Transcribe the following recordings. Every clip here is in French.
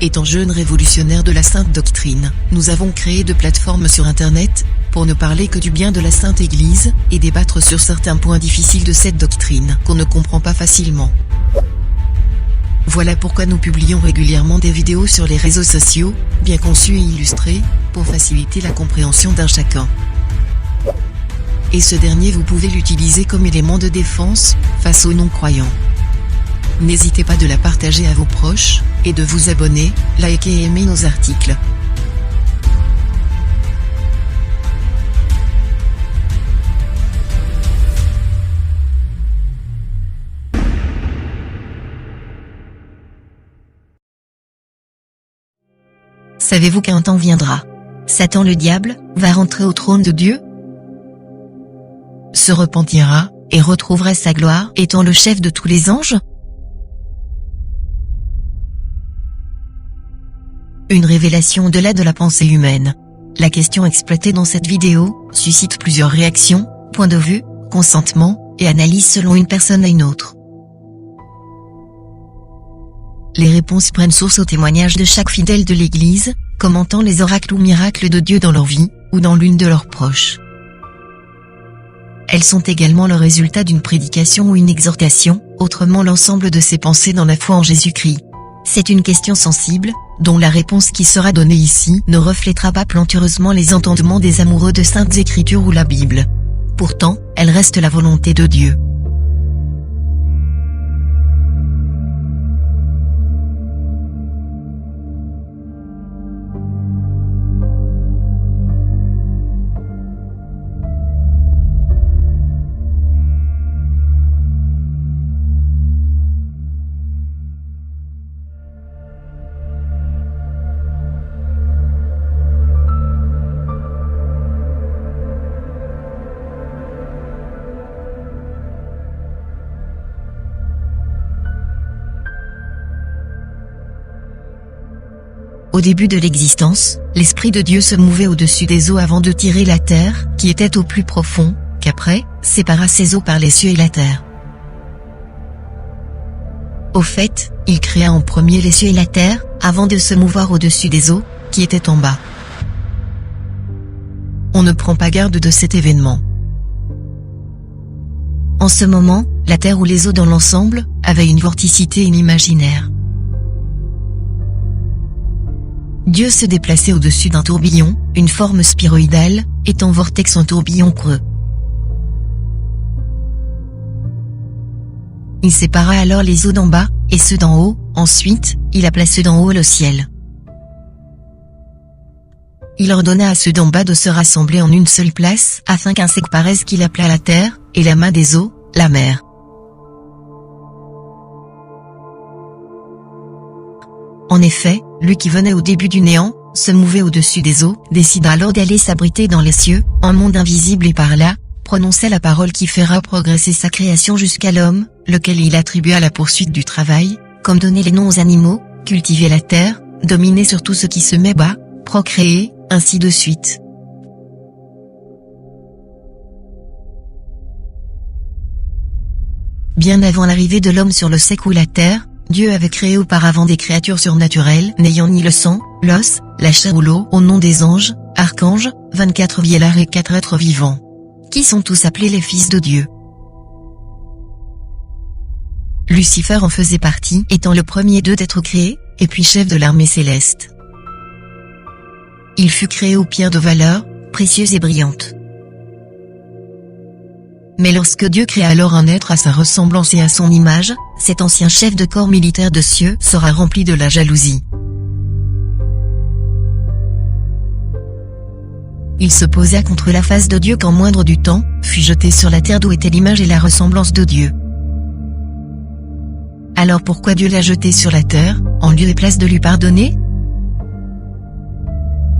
Étant jeunes révolutionnaires de la Sainte Doctrine, nous avons créé de plateformes sur Internet, pour ne parler que du bien de la Sainte Église, et débattre sur certains points difficiles de cette doctrine qu'on ne comprend pas facilement. Voilà pourquoi nous publions régulièrement des vidéos sur les réseaux sociaux, bien conçues et illustrées, pour faciliter la compréhension d'un chacun. Et ce dernier vous pouvez l'utiliser comme élément de défense, face aux non-croyants. N'hésitez pas de la partager à vos proches, et de vous abonner, liker et aimer nos articles. Savez-vous qu'un temps viendra? Satan le diable va rentrer au trône de Dieu, se repentira, et retrouvera sa gloire étant le chef de tous les anges? Une révélation au-delà de la pensée humaine. La question exploitée dans cette vidéo suscite plusieurs réactions, points de vue, consentement, et analyses selon une personne à une autre. Les réponses prennent source au témoignage de chaque fidèle de l'Église, commentant les oracles ou miracles de Dieu dans leur vie, ou dans l'une de leurs proches. Elles sont également le résultat d'une prédication ou une exhortation, autrement l'ensemble de ses pensées dans la foi en Jésus-Christ. C'est une question sensible, dont la réponse qui sera donnée ici ne reflètera pas plantureusement les entendements des amoureux de Saintes Écritures ou la Bible. Pourtant, elle reste la volonté de Dieu. Au début de l'existence, l'Esprit de Dieu se mouvait au-dessus des eaux avant de tirer la terre, qui était au plus profond, qu'après, sépara ses eaux par les cieux et la terre. Au fait, il créa en premier les cieux et la terre, avant de se mouvoir au-dessus des eaux, qui étaient en bas. On ne prend pas garde de cet événement. En ce moment, la terre ou les eaux dans l'ensemble, avaient une vorticité inimaginaire. Dieu se déplaçait au-dessus d'un tourbillon, une forme sphéroïdale, étant vortex en tourbillon creux. Il sépara alors les eaux d'en bas, et ceux d'en haut, ensuite, il appela ceux d'en haut le ciel. Il ordonna à ceux d'en bas de se rassembler en une seule place, afin qu'un sec paraisse qu'il appela la terre, et la main des eaux, la mer. En effet, lui qui venait au début du néant, se mouvait au-dessus des eaux, décida alors d'aller s'abriter dans les cieux, un monde invisible et par là, prononça la parole qui fera progresser sa création jusqu'à l'homme, lequel il attribua la poursuite du travail, comme donner les noms aux animaux, cultiver la terre, dominer sur tout ce qui se met bas, procréer, ainsi de suite. Bien avant l'arrivée de l'homme sur le sec ou la terre, Dieu avait créé auparavant des créatures surnaturelles n'ayant ni le sang, l'os, la chair ou l'eau au nom des anges, archanges, 24 vieillards et 4 êtres vivants, qui sont tous appelés les fils de Dieu. Lucifer en faisait partie, étant le premier d'eux d'être créé, et puis chef de l'armée céleste. Il fut créé aux pierres de valeur, précieuses et brillantes. Mais lorsque Dieu créa alors un être à sa ressemblance et à son image, cet ancien chef de corps militaire de cieux sera rempli de la jalousie. Il se posa contre la face de Dieu qu'en moindre du temps, fut jeté sur la terre d'où était l'image et la ressemblance de Dieu. Alors pourquoi Dieu l'a jeté sur la terre, en lieu et place de lui pardonner?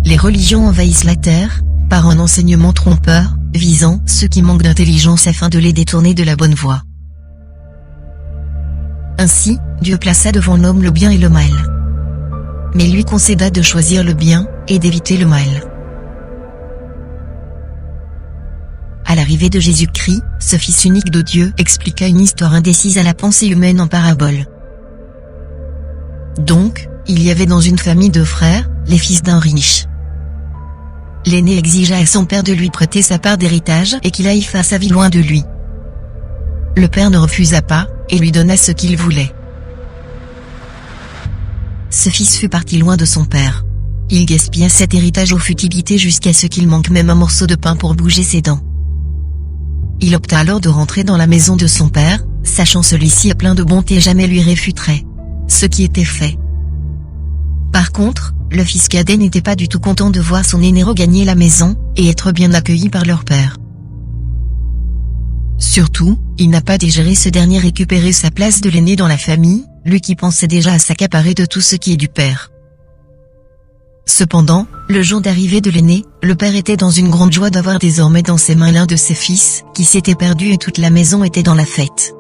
Les religions envahissent la terre, par un enseignement trompeur, visant ceux qui manquent d'intelligence afin de les détourner de la bonne voie. Ainsi, Dieu plaça devant l'homme le bien et le mal. Mais lui concéda de choisir le bien, et d'éviter le mal. À l'arrivée de Jésus-Christ, ce Fils unique de Dieu expliqua une histoire indécise à la pensée humaine en parabole. Donc, il y avait dans une famille 2 frères, les fils d'un riche. L'aîné exigea à son père de lui prêter sa part d'héritage et qu'il aille faire sa vie loin de lui. Le père ne refusa pas, et lui donna ce qu'il voulait. Ce fils fut parti loin de son père. Il gaspilla cet héritage aux futilités jusqu'à ce qu'il manque même un morceau de pain pour bouger ses dents. Il opta alors de rentrer dans la maison de son père, sachant celui-ci plein de bonté et jamais lui réfuterait. Ce qui était fait. Par contre, le fils cadet n'était pas du tout content de voir son aîné regagner la maison, et être bien accueilli par leur père. Surtout, il n'a pas désiré ce dernier récupérer sa place de l'aîné dans la famille, lui qui pensait déjà à s'accaparer de tout ce qui est du père. Cependant, le jour d'arrivée de l'aîné, le père était dans une grande joie d'avoir désormais dans ses mains l'un de ses fils, qui s'était perdu et toute la maison était dans la fête.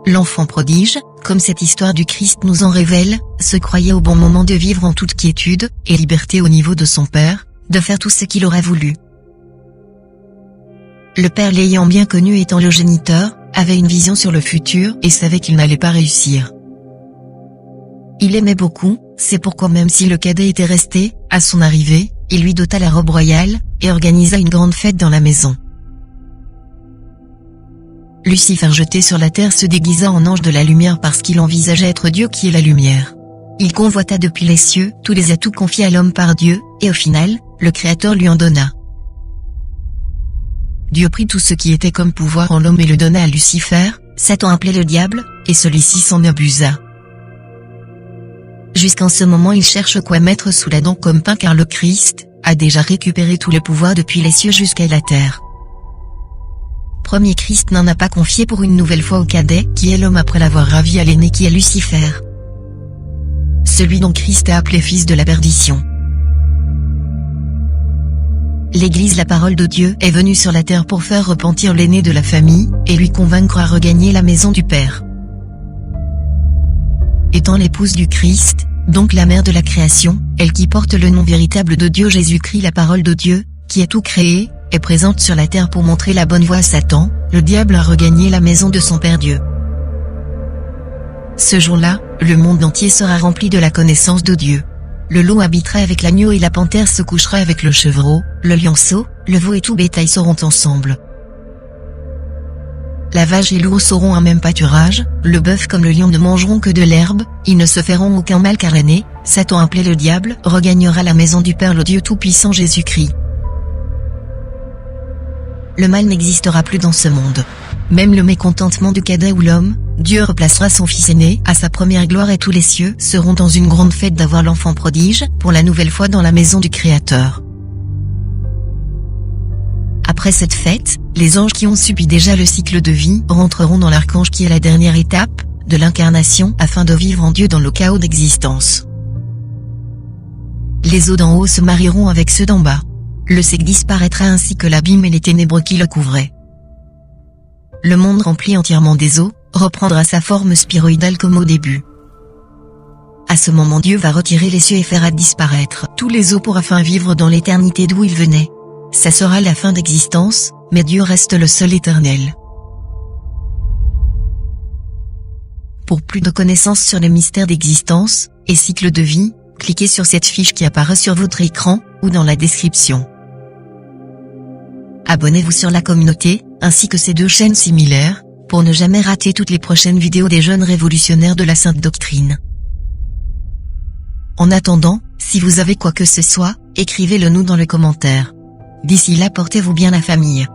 L'enfant prodige, comme cette histoire du Christ nous en révèle, se croyait au bon moment de vivre en toute quiétude et liberté au niveau de son père, de faire tout ce qu'il aurait voulu. Le père l'ayant bien connu étant le géniteur, avait une vision sur le futur et savait qu'il n'allait pas réussir. Il aimait beaucoup, c'est pourquoi même si le cadet était resté, à son arrivée, il lui dota la robe royale, et organisa une grande fête dans la maison. Lucifer jeté sur la terre se déguisa en ange de la lumière parce qu'il envisageait être Dieu qui est la lumière. Il convoita depuis les cieux tous les atouts confiés à l'homme par Dieu, et au final, le Créateur lui en donna. Dieu prit tout ce qui était comme pouvoir en l'homme et le donna à Lucifer, Satan appelé le diable, et celui-ci s'en abusa. Jusqu'en ce moment il cherche quoi mettre sous la dent comme pain car le Christ a déjà récupéré tous les pouvoirs depuis les cieux jusqu'à la terre. Premier Christ n'en a pas confié pour une nouvelle fois au cadet qui est l'homme après l'avoir ravi à l'aîné qui est Lucifer. Celui dont Christ a appelé fils de la perdition. L'Église, la parole de Dieu, est venue sur la terre pour faire repentir l'aîné de la famille, et lui convaincre à regagner la maison du Père. Étant l'épouse du Christ, donc la mère de la création, elle qui porte le nom véritable de Dieu Jésus-Christ, la parole de Dieu, qui a tout créé, est présente sur la terre pour montrer la bonne voie à Satan, le diable a regagné la maison de son Père Dieu. Ce jour-là, le monde entier sera rempli de la connaissance de Dieu. Le loup habitera avec l'agneau et la panthère se couchera avec le chevreau, le lionceau, le veau et tout bétail seront ensemble. La vache et l'ours auront un même pâturage, le bœuf comme le lion ne mangeront que de l'herbe, ils ne se feront aucun mal car l'aîné, Satan appelé le diable, regagnera la maison du Père le Dieu Tout-Puissant Jésus-Christ. Le mal n'existera plus dans ce monde. Même le mécontentement du cadet ou l'homme, Dieu replacera son fils aîné à sa première gloire et tous les cieux seront dans une grande fête d'avoir l'enfant prodige pour la nouvelle fois dans la maison du Créateur. Après cette fête, les anges qui ont subi déjà le cycle de vie rentreront dans l'archange qui est la dernière étape de l'incarnation afin de vivre en Dieu dans le chaos d'existence. Les eaux d'en haut se marieront avec ceux d'en bas. Le sec disparaîtra ainsi que l'abîme et les ténébreux qui le couvraient. Le monde rempli entièrement des eaux reprendra sa forme sphéroïdale comme au début. À ce moment Dieu va retirer les cieux et fera disparaître tous les eaux pour afin vivre dans l'éternité d'où il venait. Ça sera la fin d'existence, mais Dieu reste le seul éternel. Pour plus de connaissances sur les mystères d'existence et cycle de vie, cliquez sur cette fiche qui apparaît sur votre écran ou dans la description. Abonnez-vous sur la communauté, ainsi que ces deux chaînes similaires, pour ne jamais rater toutes les prochaines vidéos des jeunes révolutionnaires de la Sainte Doctrine. En attendant, si vous avez quoi que ce soit, écrivez-le nous dans les commentaires. D'ici là portez-vous bien la famille.